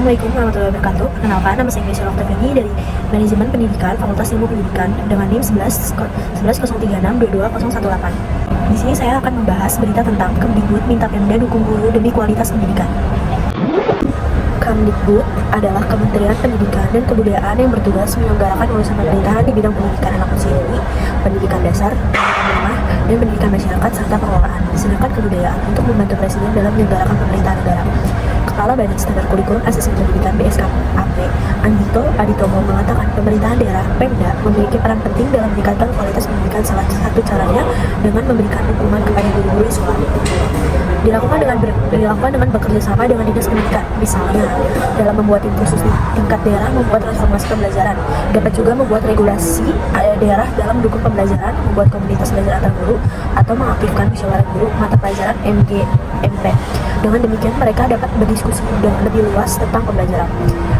Assalamualaikum warahmatullahi wabarakatuh. Perkenalkan, nama saya Indonesia Loftaveni dari Manajemen Pendidikan, Fakultas Ilmu Pendidikan dengan NIM 1103622018. Di sini saya akan membahas berita tentang Kemdikbud minta Pemda dukung guru demi kualitas pendidikan. Kemdikbud adalah Kementerian Pendidikan dan Kebudayaan yang bertugas menyelenggarakan urusan pemerintahan di bidang pendidikan anak usia dini, pendidikan dasar, pendidikan menengah, dan pendidikan masyarakat serta pengelolaan. Sedangkan kebudayaan untuk membantu Presiden dalam menyelenggarakan pemerintahan negara. Kepala Badan Standar Kurikulum Asesmen Pendidikan BSKAP, Andito Aditomo mengatakan pemerintahan daerah Pemda memiliki peran penting dalam meningkatkan kualitas pendidikan. Salah satu caranya dengan memberikan dukungan kepada guru-guru yang sekolah. Dilakukan dengan bekerja sama dengan dinas pendidikan, misalnya dalam membuat tim khusus tingkat daerah, membuat transformasi pembelajaran. Dapat juga membuat regulasi daerah dalam mendukung pembelajaran, membuat komunitas belajar antar guru, atau mengaktifkan musyawarah guru mata pelajaran MGMP. Dengan demikian mereka dapat berdiskusi dan lebih luas tentang pembelajaran.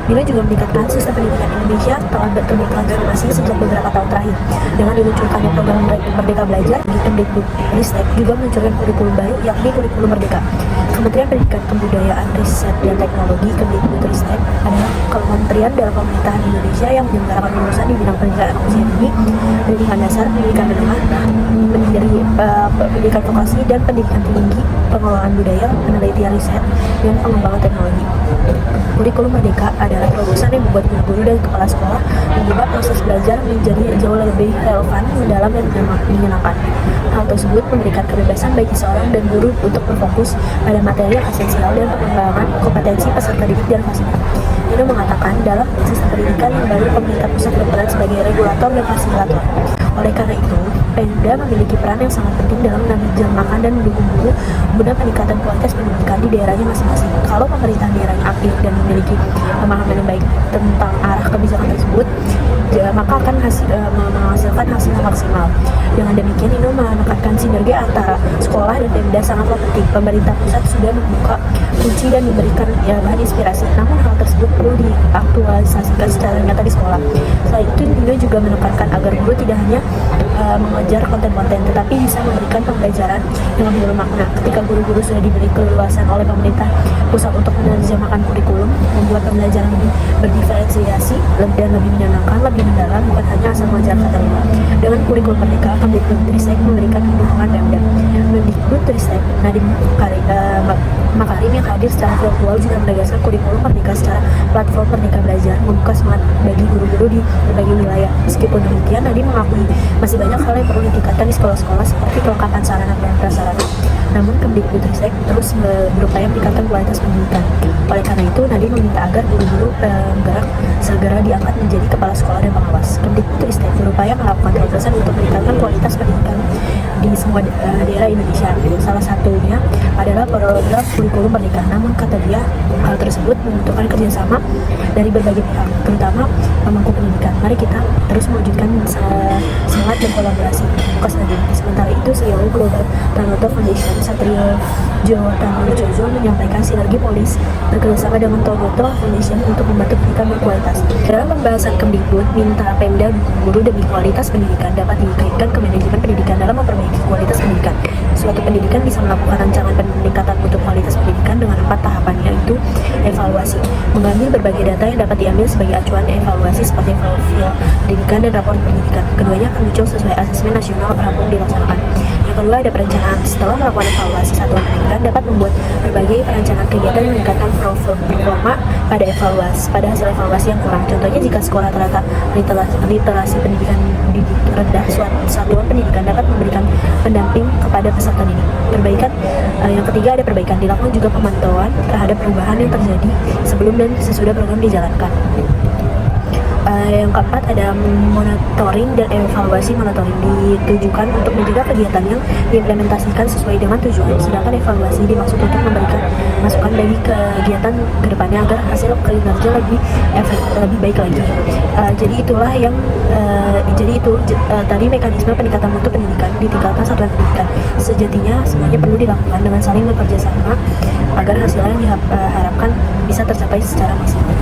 Nilai juga meningkatkan sistem pendidikan Indonesia telah bertransformasi sejak beberapa tahun terakhir. Dengan diluncurkannya program Merdeka Belajar di Kemdikbudristek juga meluncurkan kurikulum baru, yakni kurikulum Merdeka. Kementerian Pendidikan, Kebudayaan, Riset, dan Teknologi Kemdikbudristek adalah kementerian dalam pemerintahan Indonesia yang menyelenggarakan urusan di bidang pendidikan anak usia dini, pendidikan dasar, pendidikan menengah, pendidikan vokasi, dan pendidikan tinggi, pengelolaan budaya, penelitian riset, dan pengembangan teknologi. Kurikulum Merdeka adalah terobosan yang membuat guru-guru dan kepala sekolah mengubah proses belajar menjadi jauh lebih relevan, mendalam, dan menyenangkan. Hal tersebut memberikan kebebasan bagi seorang dan guru untuk berfokus pada materi yang esensial dan pengembangan kompetensi peserta didik dan fasilitas. Nino mengatakan dalam sistem pendidikan yang baru, pemerintah pusat berperan sebagai regulator dan fasilitator. Oleh karena itu, Pemda memiliki peran yang sangat penting dalam menjamakan dan mendukung guru guna peningkatan kualitas pendidikan di daerahnya masing-masing. Kalau pemerintah daerahnya aktif dan memiliki pemahaman yang baik tentang arah kebijakan tersebut, maka akan menghasilkan hasil yang maksimal. Dengan demikian, Nino menekankan sinergi antara sekolah dan Pemda sangatlah penting. Pemerintah pusat sudah membuka kunci dan memberikan bahan inspirasi, namun hal tersebut perlu diaktualisasikan secara nyata di sekolah. Selain itu, Nino juga menekankan agar guru tidak hanya mengajar konten-konten, tetapi bisa memberikan pembelajaran yang lebih bermakna. Ketika guru-guru sudah diberi keleluasan oleh pemerintah pusat untuk menerjemahkan kurikulum, membuat pembelajaran lebih berdiferensiasi dan lebih menyenangkan, lebih mendalam, bukan hanya asal mengajar kata lima. Dengan kurikulum Merdeka, Kemdikbudristek memberikan dukungan Pemda. Kemdikbudristek Nadiem Makarim yang hadir secara virtual juga menegaskan kurikulum Merdeka secara platform Merdeka Belajar membuka semangat bagi guru-guru di berbagai wilayah. Meskipun demikian, Nadiem mengakui masih banyak hal yang perlu ditingkatkan di sekolah-sekolah seperti kelengkapan sarana dan prasarana. Namun Kemdikbudristek terus berupaya meningkatkan kualitas pendidikan. Oleh karena itu, Nadiem meminta agar guru-guru penggerak segera diangkat menjadi kepala sekolah dan pengawas. Kemdikbudristek berupaya melakukan terobosan untuk meningkatkan kualitas pendidikan di semua daerah Indonesia. Salah satunya adalah program kurikulum Merdeka. Namun kata dia, hal tersebut membutuhkan kerjasama dari berbagai pihak, terutama pemangku pendidikan. Mari kita terus mewujudkan semangat dan kolaborasi. Sementara itu, CEO Global Tanoto Foundation Satrio Jojo menyampaikan sinergi polis bekerjasama dengan Tonoto Foundation untuk membantu pendidikan berkualitas. Dalam pembahasan Kemdikbud minta Pemda dukung guru demi kualitas pendidikan dapat dikaitkan ke manajemen pendidikan dalam memperbaiki kualitas pendidikan. Suatu pendidikan bisa melakukan rancangan peningkatan mutu kualitas pendidikan dengan 4 tahapan, yaitu evaluasi, mengambil berbagai data yang dapat diambil sebagai acuan evaluasi seperti profil pendidikan dan rapor pendidikan. Keduanya akan muncul sesuai asesmen nasional rampung dilaksanakan. Yang kedua, ada perencanaan. Setelah melakukan evaluasi satuan pendidikan dapat membuat berbagai perencanaan kegiatan yang meningkatkan performa pada hasil evaluasi yang kurang. Contohnya, jika skor rata-rata literasi pendidikan rendah, satuan pendidikan dapat memberikan pendamping kepada peserta didik. Yang ketiga, ada perbaikan. Dilakukan juga pemantauan terhadap perubahan yang terjadi sebelum dan sesudah program dijalankan. Yang keempat, ada monitoring dan evaluasi. Monitoring ditujukan untuk mencegah kegiatan yang diimplementasikan sesuai dengan tujuan, sedangkan evaluasi dimaksud untuk memberikan masukan bagi kegiatan kedepannya agar hasil kinerja lebih baik lagi. Jadi itu tadi mekanisme peningkatan mutu pendidikan di tingkatan satuan pendidikan. Sejatinya semuanya perlu dilakukan dengan saling bekerja sama agar hasil yang diharapkan bisa tercapai secara maksimal.